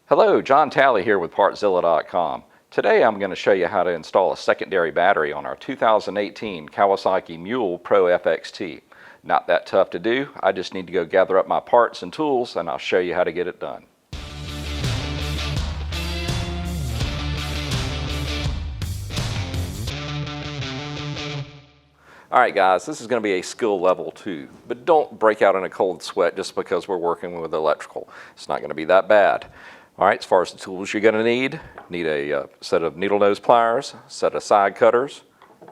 Hello, John Talley here with Partzilla.com. Today I'm going to show you how to install a secondary battery on our 2018 Kawasaki Mule Pro-FXT. Not that tough to do. I just need to go gather up my parts and tools and I'll show you how to get it done. Alright guys, this is going to be a skill level 2, but don't break out in a cold sweat just because we're working with electrical. It's not going to be that bad. Alright, as far as the tools you're going to need a set of needle nose pliers, a set of side cutters,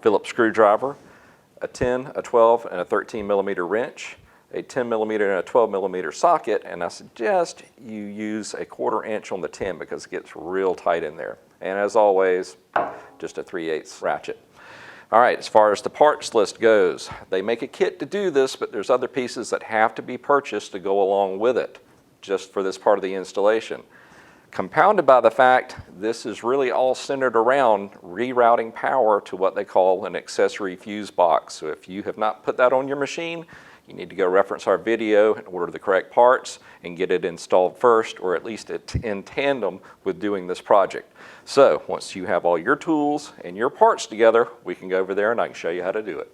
Phillips screwdriver, a 10, a 12, and a 13 millimeter wrench, a 10 millimeter and a 12 millimeter socket, and I suggest you use a 1/4 inch on the 10 because it gets real tight in there. And as always, just a 3/8 ratchet. Alright, as far as the parts list goes, they make a kit to do this, but there's other pieces that have to be purchased to go along with it, just for this part of the installation. Compounded by the fact this is really all centered around rerouting power to what they call an accessory fuse box. So if you have not put that on your machine, you need to go reference our video and order the correct parts and get it installed first, or at least in tandem with doing this project. So once you have all your tools and your parts together, we can go over there and I can show you how to do it.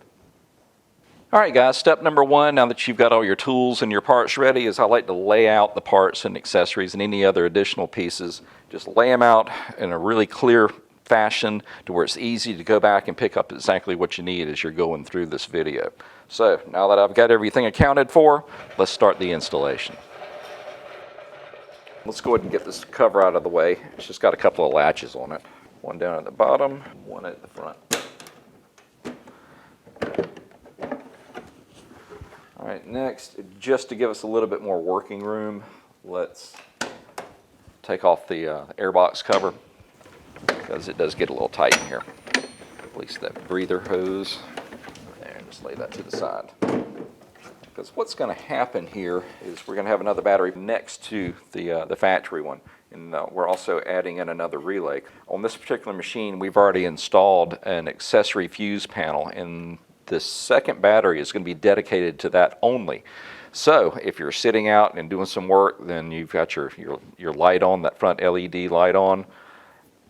Alright guys, step number 1, now that you've got all your tools and your parts ready, is I like to lay out the parts and accessories and any other additional pieces. Just lay them out in a really clear fashion to where it's easy to go back and pick up exactly what you need as you're going through this video. So now that I've got everything accounted for, let's start the installation. Let's go ahead and get this cover out of the way. It's just got a couple of latches on it. One down at the bottom, one at the front. All right, next, just to give us a little bit more working room, let's take off the airbox cover because it does get a little tight in here. At least that breather hose. There, just lay that to the side. Because what's going to happen here is we're going to have another battery next to the factory one. And we're also adding in another relay. On this particular machine, we've already installed an accessory fuse panel, and this second battery is going to be dedicated to that only. So if you're sitting out and doing some work, then you've got your light on, that front LED light on.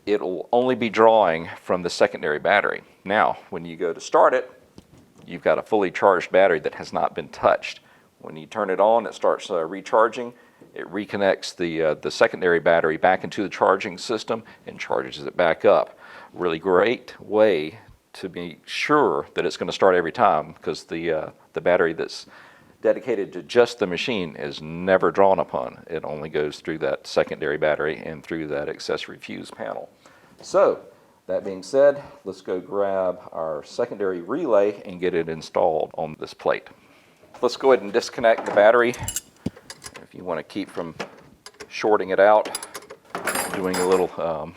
It'll only be drawing from the secondary battery. Now, when you go to start it, you've got a fully charged battery that has not been touched. When you turn it on, it starts recharging. It reconnects the secondary battery back into the charging system and charges it back up. Really great way to be sure that it's going to start every time, because the battery that's dedicated to just the machine is never drawn upon. It only goes through that secondary battery and through that accessory fuse panel. So that being said, let's go grab our secondary relay and get it installed on this plate. Let's go ahead and disconnect the battery. If you want to keep from shorting it out, doing a little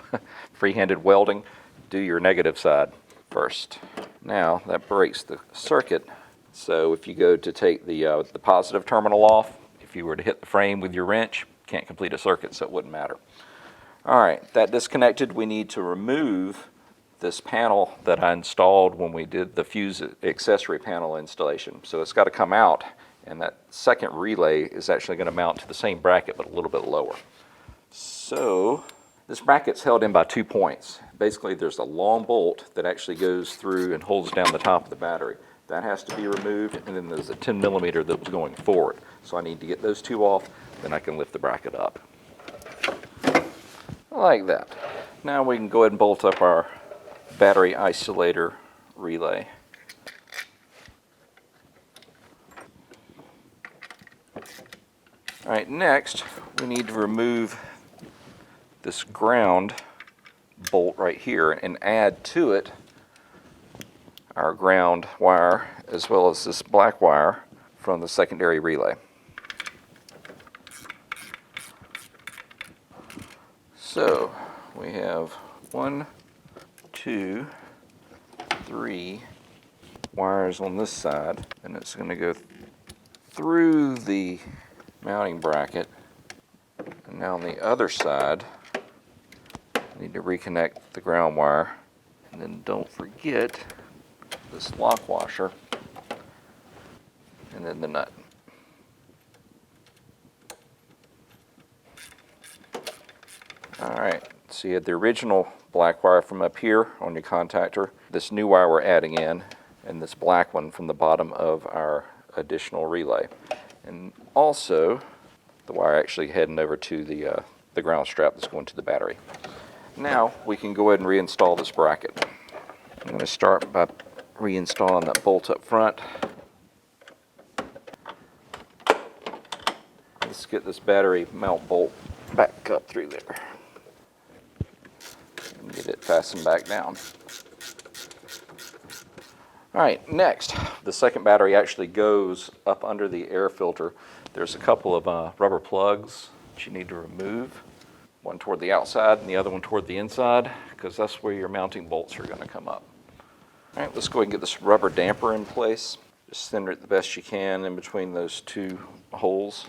free-handed welding, do your negative side first. Now that breaks the circuit, so if you go to take the positive terminal off, if you were to hit the frame with your wrench, can't complete a circuit, so it wouldn't matter. Alright, that disconnected, we need to remove this panel that I installed when we did the fuse accessory panel installation. So it's got to come out, and that second relay is actually going to mount to the same bracket but a little bit lower. So this bracket's held in by 2 points. Basically, there's a long bolt that actually goes through and holds down the top of the battery. That has to be removed, and then there's a 10 millimeter that was going forward. So I need to get those two off, then I can lift the bracket up. Like that. Now we can go ahead and bolt up our battery isolator relay. Alright, next we need to remove this ground bolt right here and add to it our ground wire as well as this black wire from the secondary relay. So we have 1, 2, 3 wires on this side, and it's going to go through the mounting bracket. And now on the other side, I need to reconnect the ground wire, and then don't forget this lock washer and then the nut. Alright, so you had the original black wire from up here on your contactor, this new wire we're adding in, and this black one from the bottom of our additional relay. And also, the wire actually heading over to the ground strap that's going to the battery. Now, we can go ahead and reinstall this bracket. I'm going to start by reinstalling that bolt up front. Let's get this battery mount bolt back up through there. And get it fastened back down. Alright, next, the second battery actually goes up under the air filter. There's a couple of rubber plugs that you need to remove. One toward the outside and the other one toward the inside, because that's where your mounting bolts are going to come up. Alright, let's go ahead and get this rubber damper in place. Just center it the best you can in between those two holes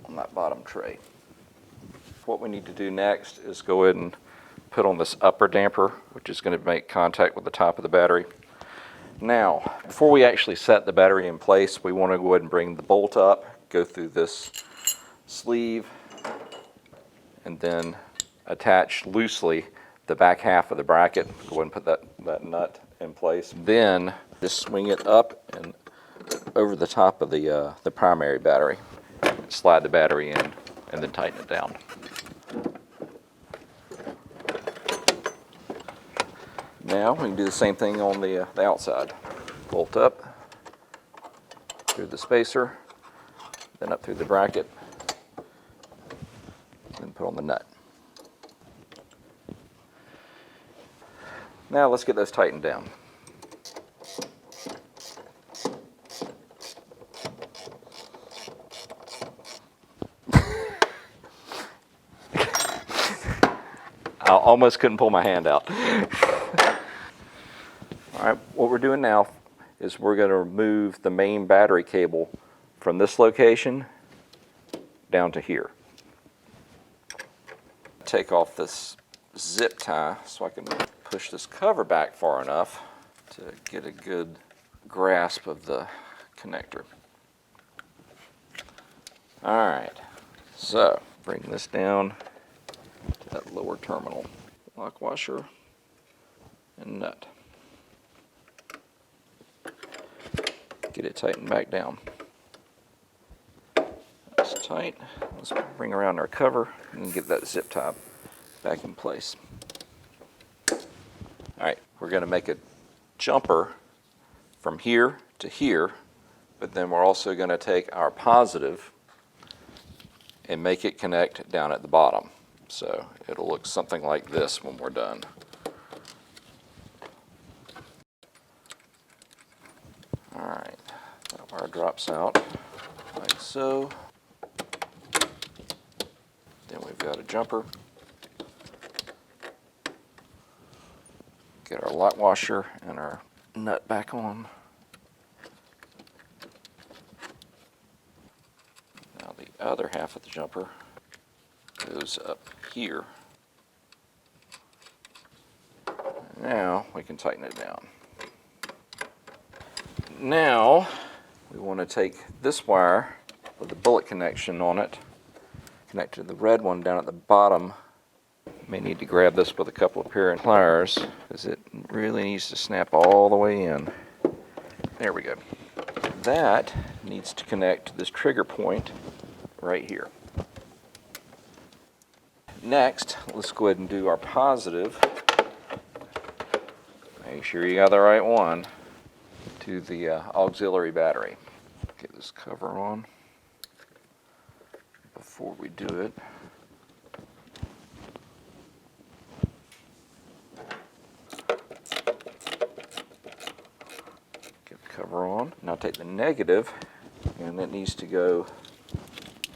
on that bottom tray. What we need to do next is go ahead and put on this upper damper, which is going to make contact with the top of the battery. Now, before we actually set the battery in place, we want to go ahead and bring the bolt up, go through this sleeve, and then attach loosely the back half of the bracket. Go ahead and put that nut in place. Then just swing it up and over the top of the primary battery. Slide the battery in and then tighten it down. Now we can do the same thing on the outside. Bolt up through the spacer, then up through the bracket, then put on the nut. Now let's get those tightened down. I almost couldn't pull my hand out. Alright, what we're doing now is we're going to remove the main battery cable from this location down to here. Take off this zip tie so I can push this cover back far enough to get a good grasp of the connector. Alright, so bring this down to that lower terminal. Lock washer and nut. Get it tightened back down. That's tight. Let's bring around our cover and get that zip tie back in place. Alright, we're going to make a jumper from here to here, but then we're also going to take our positive and make it connect down at the bottom. So it'll look something like this when we're done. Alright, that wire drops out like so. Then we've got a jumper. Get our lock washer and our nut back on. Now the other half of the jumper goes up here. Now we can tighten it down. Now we want to take this wire with the bullet connection on it, connect to the red one down at the bottom. May need to grab this with a couple of pair of pliers because it really needs to snap all the way in. There we go. That needs to connect to this trigger point right here. Next, let's go ahead and do our positive. Make sure you got the right one to the auxiliary battery. Get this cover on before we do it. Get the cover on. Now take the negative, and it needs to go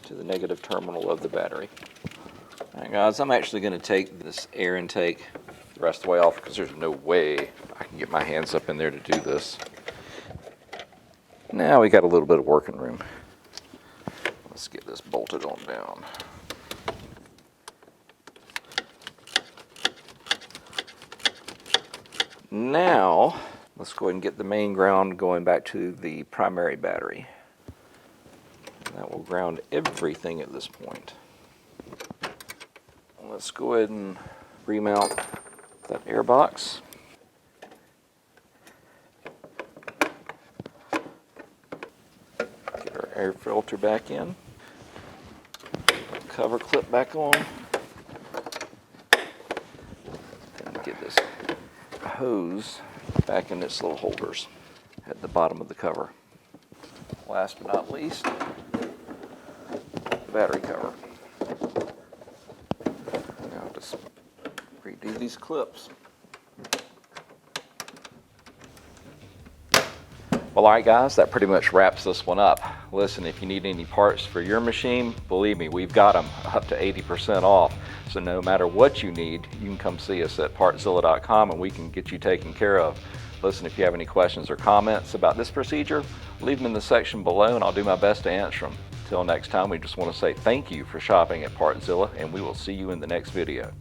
to the negative terminal of the battery. Alright guys, I'm actually going to take this air intake the rest of the way off because there's no way I can get my hands up in there to do this. Now we got a little bit of working room. Let's get this bolted on down. Now, let's go ahead and get the main ground going back to the primary battery. That will ground everything at this point. Let's go ahead and remount that airbox. Get our air filter back in. Cover clip back on. Then get this hose back in its little holders at the bottom of the cover. Last but not least, the battery cover. Now just redo these clips. Well, all right, guys, that pretty much wraps this one up. Listen, if you need any parts for your machine, believe me, we've got them up to 80% off. So no matter what you need, you can come see us at Partzilla.com and we can get you taken care of. Listen, if you have any questions or comments about this procedure, leave them in the section below and I'll do my best to answer them. Till next time, we just want to say thank you for shopping at Partzilla, and we will see you in the next video.